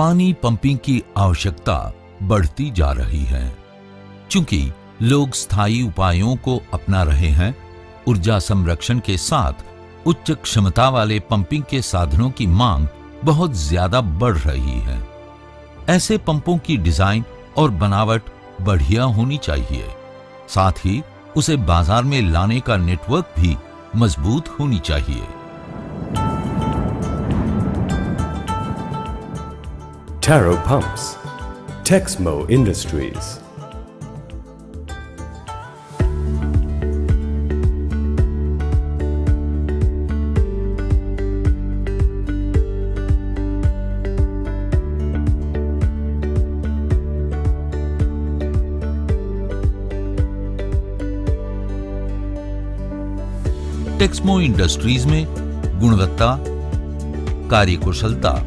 पानी पंपिंग की आवश्यकता बढ़ती जा रही है। चूंकि लोग स्थायी उपायों को अपना रहे हैं, ऊर्जा संरक्षण के साथ उच्च क्षमता वाले पंपिंग के साधनों की मांग बहुत ज्यादा बढ़ रही है। ऐसे पंपों की डिजाइन और बनावट बढ़िया होनी चाहिए, साथ ही उसे बाजार में लाने का नेटवर्क भी मजबूत होनी चाहिए। Taro Pumps, Texmo Industries. Texmo Industries में गुणवत्ता, कार्यकुशलता,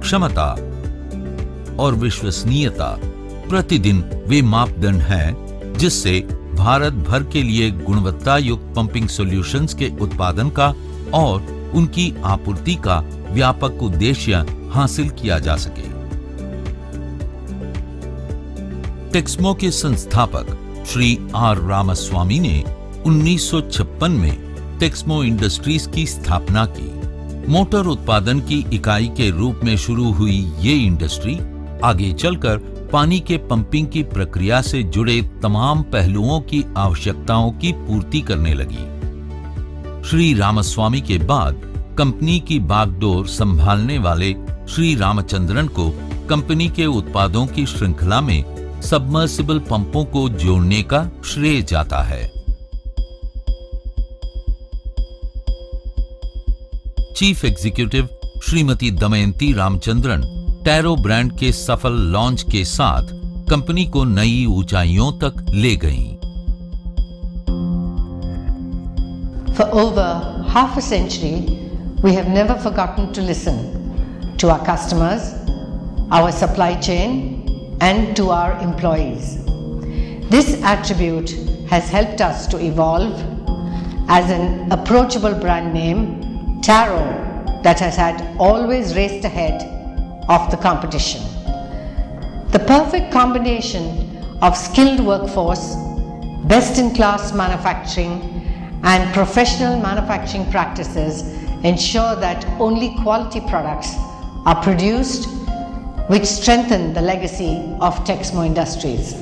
क्षमता और विश्वसनीयता प्रतिदिन वे मापदंड हैं जिससे भारत भर के लिए गुणवत्ता युक्त पंपिंग सॉल्यूशंस के उत्पादन का और उनकी आपूर्ति का व्यापक उद्देश्य हासिल किया जा सके। टेक्समो के संस्थापक श्री आर रामास्वामी ने 1956 में टेक्समो इंडस्ट्रीज की स्थापना की। मोटर उत्पादन की इकाई के रूप में शुरू हुई ये इंडस्ट्री आगे चलकर पानी के पंपिंग की प्रक्रिया से जुड़े तमाम पहलुओं की आवश्यकताओं की पूर्ति करने लगी। श्री रामास्वामी के बाद कंपनी की बागडोर संभालने वाले श्री रामचंद्रन को कंपनी के उत्पादों की श्रृंखला में सबमर्सिबल पंपों को जोड़ने का श्रेय जाता है। Chief executive Shrimati Damayanti Ramachandran tarot brand के सफल लॉन्च के साथ कंपनी को नई ऊंचाइयों तक ले गईं। For over half a century, we have never forgotten to listen to our customers, our supply chain, and to our employees. This attribute has helped us to evolve as an approachable brand name, Taro, that has had always raced ahead of the competition. The perfect combination of skilled workforce, best-in-class manufacturing, and professional manufacturing practices ensure that only quality products are produced which strengthen the legacy of Texmo Industries.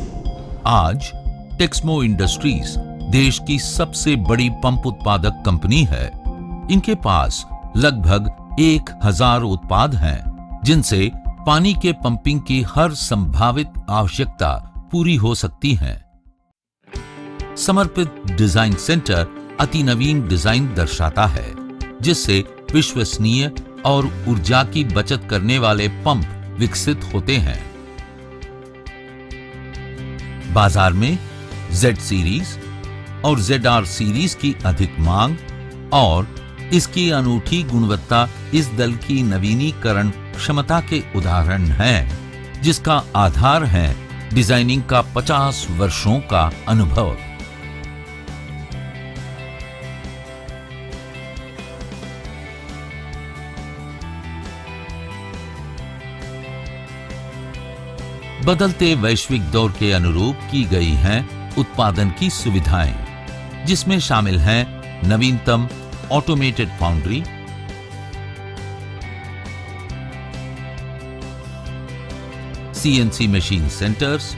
आज Texmo industries देश की सबसे बड़ी pump उत्पादक company है। इनके पास लगभग 1000 उत्पाद हैं, जिनसे पानी के पंपिंग की हर संभावित आवश्यकता पूरी हो सकती है। समर्पित डिजाइन सेंटर अति नवीन डिजाइन दर्शाता है, जिससे विश्वसनीय और ऊर्जा की बचत करने वाले पंप विकसित होते हैं। बाजार में Z सीरीज और ZR सीरीज की अधिक मांग और इसकी अनूठी गुणवत्ता इस दल की नवीनीकरण क्षमता के उदाहरण हैं, जिसका आधार है डिजाइनिंग का 50 वर्षों का अनुभव। बदलते वैश्विक दौर के अनुरूप की गई हैं उत्पादन की सुविधाएं, जिसमें शामिल हैं नवीनतम automated foundry, CNC machine centres,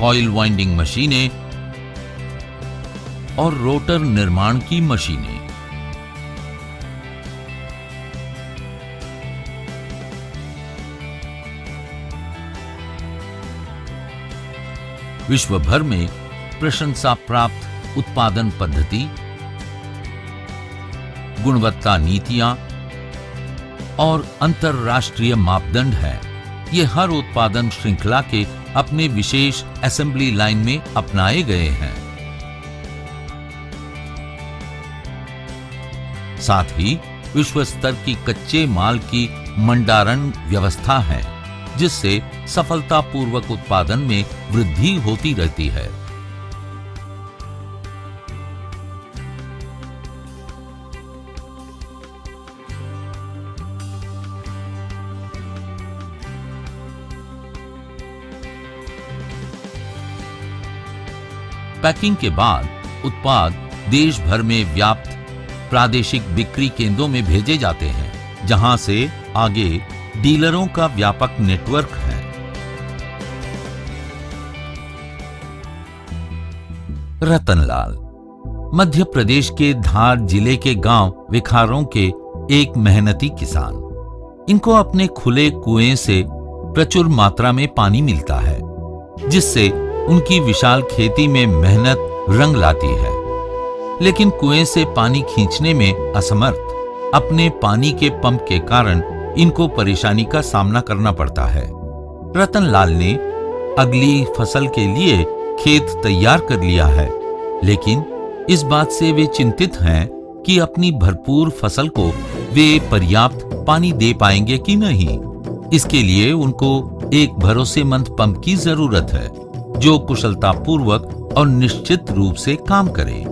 oil winding मशीनें और रोटर निर्माण की मशीनें। विश्व भर में प्रशंसा प्राप्त उत्पादन पद्धति, गुणवत्ता नीतियां और अंतरराष्ट्रीय मापदंड हैं। ये हर उत्पादन श्रृंखला के अपने विशेष असेंबली लाइन में अपनाए गए हैं। साथ ही विश्व स्तर की कच्चे माल की मंडारण व्यवस्था है, जिससे सफलतापूर्वक उत्पादन में वृद्धि होती रहती है। पैकिंग के बाद उत्पाद देश भर में व्याप्त प्रादेशिक बिक्री केंद्रों में भेजे जाते हैं, जहां से आगे डीलरों का व्यापक नेटवर्क है। रतनलाल मध्य प्रदेश के धार जिले के गांव विखारों के एक मेहनती किसान। इनको अपने खुले कुएं से प्रचुर मात्रा में पानी मिलता है, जिससे उनकी विशाल खेती में मेहनत रंग लाती है। लेकिन कुएं से पानी खींचने में असमर्थ अपने पानी के पंप के कारण इनको परेशानी का सामना करना पड़ता है। रतनलाल ने अगली फसल के लिए खेत तैयार कर लिया है, लेकिन इस बात से वे चिंतित हैं कि अपनी भरपूर फसल को वे पर्याप्त पानी दे पाएंगे कि नहीं। इसके लिए उनको एक भरोसेमंद पंप की जरूरत है, जो कुशलतापूर्वक और निश्चित रूप से काम करे।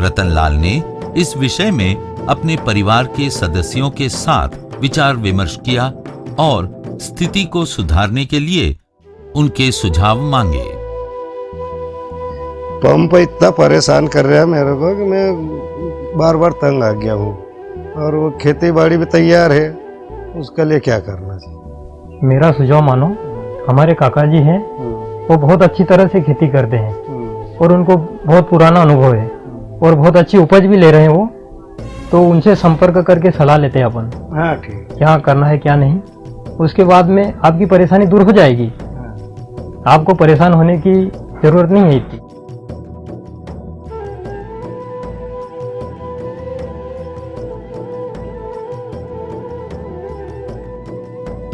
रतनलाल ने इस विषय में अपने परिवार के सदस्यों के साथ विचार विमर्श किया और स्थिति को सुधारने के लिए उनके सुझाव मांगे। पंप इतना परेशान कर रहा है मेरे को कि मैं बार बार तंग आ गया हूँ, और वो खेती बाड़ी भी तैयार है, उसके लिए क्या करना चाहिए? मेरा सुझाव मानो, हमारे काका जी हैं, वो बहुत अच्छी तरह से खेती करते हैं और उनको बहुत पुराना अनुभव है और बहुत अच्छी उपज भी ले रहे हैं वो, तो उनसे संपर्क करके सलाह लेते हैं अपन। हाँ ठीक, क्या करना है क्या नहीं, उसके बाद में आपकी परेशानी दूर हो जाएगी। आपको परेशान होने की जरूरत नहीं है इतनी।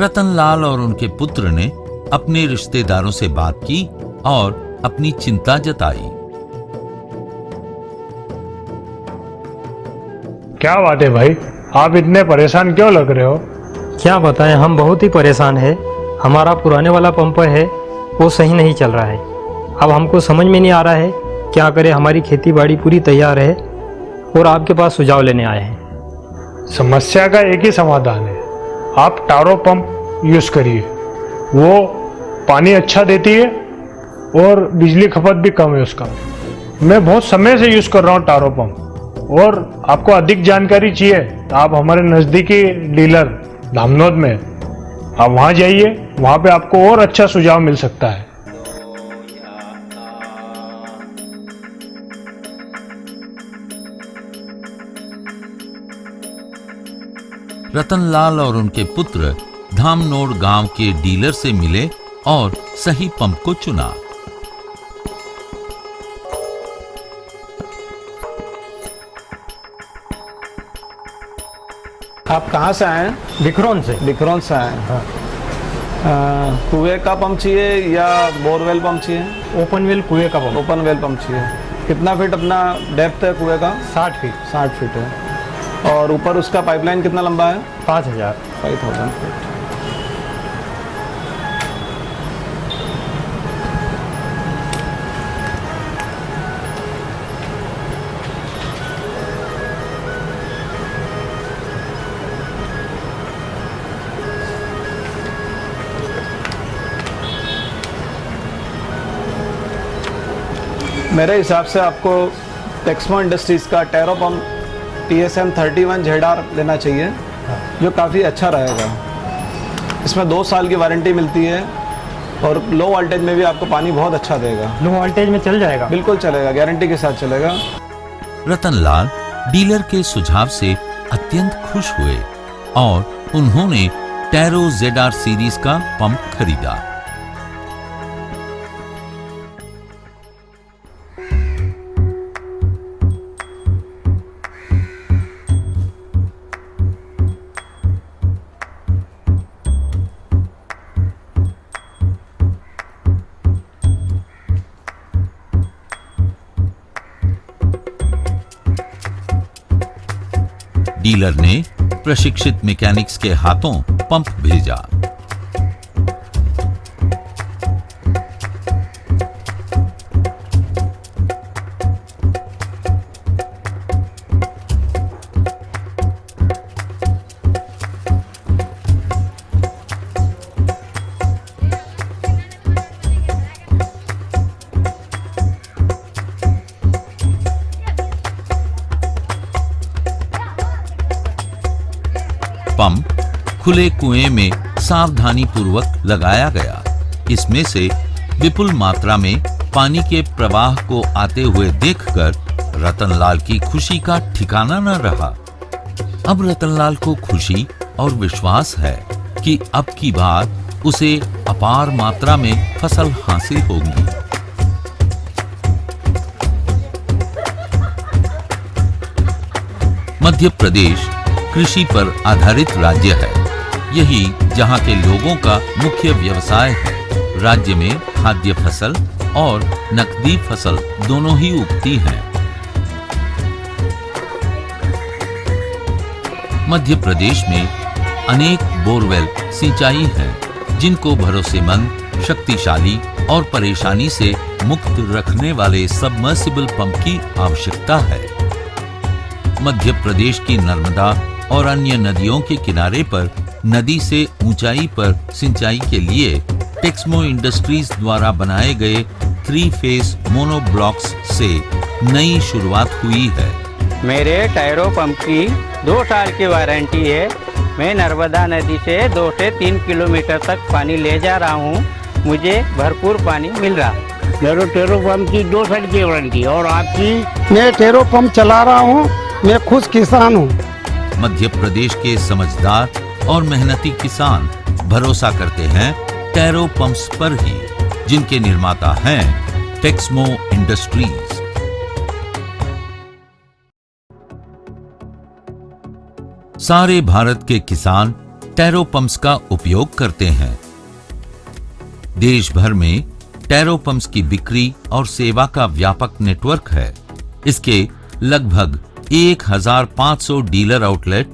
रतनलाल और उनके पुत्र ने अपने रिश्तेदारों से बात की और अपनी चिंता जताई। क्या बात है भाई, आप इतने परेशान क्यों लग रहे हो? क्या बताएं, हम बहुत ही परेशान है। हमारा पुराने वाला पंप है वो सही नहीं चल रहा है। अब हमको समझ में नहीं आ रहा है क्या करें। हमारी खेती बाड़ी पूरी तैयार है और आपके पास सुझाव लेने आए हैं। समस्या का एक ही समाधान है, आप टारो पंप यूज करिए। वो पानी अच्छा देती है और बिजली खपत भी कम है उसका। मैं बहुत समय से यूज कर रहा हूँ टारो पंप, और आपको अधिक जानकारी चाहिए तो आप हमारे नजदीकी डीलर धामनोद में, आप वहां जाइए, वहां पे आपको और अच्छा सुझाव मिल सकता है। रतनलाल और उनके पुत्र धामनोड गांव के डीलर से मिले और सही पंप को चुना। आप कहाँ से आए हैं? बिखरौन से। बिखरौन से आए हैं। कुएं का पंप चाहिए या बोरवेल पंप चाहिए? ओपन वेल कुएं का पंप। ओपन वेल पंप चाहिए। कितना फीट अपना डेप्थ है कुएं का? 60 फीट। 60 फीट है। और ऊपर उसका पाइपलाइन कितना लंबा है? 5000 फीट। मेरे हिसाब से आपको टेक्समो इंडस्ट्रीज़ का टैरो पंप TSM 31 ZR लेना चाहिए, जो काफ़ी अच्छा रहेगा। इसमें 2 साल की वारंटी मिलती है और लो वोल्टेज में भी आपको पानी बहुत अच्छा देगा। लो वोल्टेज में चल जाएगा? बिल्कुल चलेगा, गारंटी के साथ चलेगा। रतनलाल डीलर के सुझाव से अत्यंत खुश हुए और उन्होंने टैरो ZR सीरीज का पंप खरीदा। डीलर ने प्रशिक्षित मैकेनिक्स के हाथों पंप भेजा। पंप खुले कुएं में सावधानी पूर्वक लगाया गया। इसमें से विपुल मात्रा में पानी के प्रवाह को आते हुए देखकर रतनलाल की खुशी का ठिकाना न रहा। अब रतनलाल को खुशी और विश्वास है कि अब की बार उसे अपार मात्रा में फसल हासिल होगी। मध्य प्रदेश कृषि पर आधारित राज्य है। यही जहां के लोगों का मुख्य व्यवसाय है। राज्य में खाद्य फसल और नकदी फसल दोनों ही उगती हैं। मध्य प्रदेश में अनेक बोरवेल सिंचाई हैं, जिनको भरोसेमंद, शक्तिशाली और परेशानी से मुक्त रखने वाले सबमर्सिबल पंप की आवश्यकता है। मध्य प्रदेश की नर्मदा और अन्य नदियों के किनारे पर नदी से ऊंचाई पर सिंचाई के लिए टेक्समो इंडस्ट्रीज द्वारा बनाए गए 3 फेस मोनो ब्लॉक्स से नई शुरुआत हुई है। मेरे टायरो पंप की 2 साल की वारंटी है। मैं नर्मदा नदी से 2 से 3 किलोमीटर तक पानी ले जा रहा हूँ। मुझे भरपूर पानी मिल रहा। मेरे टेरो पंप की 2 साल की वारंटी और आपकी। मैं टेरो पंप चला रहा हूँ। मैं खुद किसान हूँ। मध्य प्रदेश के समझदार और मेहनती किसान भरोसा करते हैं टैरो पंप्स पर ही, जिनके निर्माता हैं टेक्समो इंडस्ट्रीज। सारे भारत के किसान टैरो पंप्स का उपयोग करते हैं। देश भर में टैरो पंप्स की बिक्री और सेवा का व्यापक नेटवर्क है। इसके लगभग 1500 डीलर आउटलेट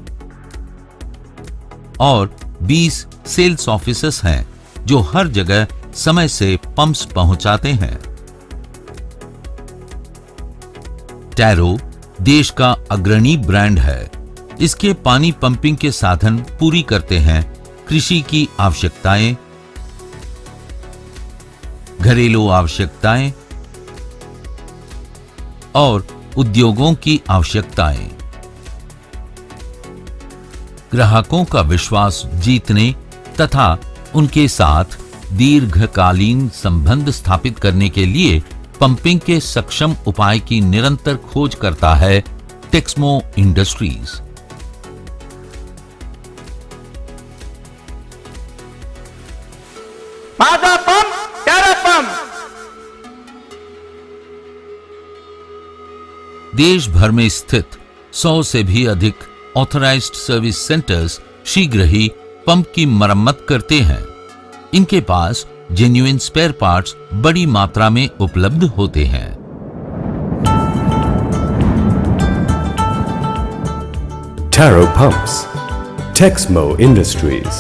और 20 सेल्स ऑफिसेस हैं, जो हर जगह समय से पंप्स पहुंचाते हैं। टैरो देश का अग्रणी ब्रांड है। इसके पानी पंपिंग के साधन पूरी करते हैं कृषि की आवश्यकताएं, घरेलू आवश्यकताएं और उद्योगों की आवश्यकताएं। ग्राहकों का विश्वास जीतने तथा उनके साथ दीर्घकालीन संबंध स्थापित करने के लिए पंपिंग के सक्षम उपाय की निरंतर खोज करता है टेक्समो इंडस्ट्रीज। माझा पंप टैरो पंप। देश भर में स्थित 100 से भी अधिक ऑथराइज्ड सर्विस सेंटर्स शीघ्र ही पंप की मरम्मत करते हैं। इनके पास जेन्युइन स्पेयर पार्ट्स बड़ी मात्रा में उपलब्ध होते हैं। Taro Pumps, Texmo Industries.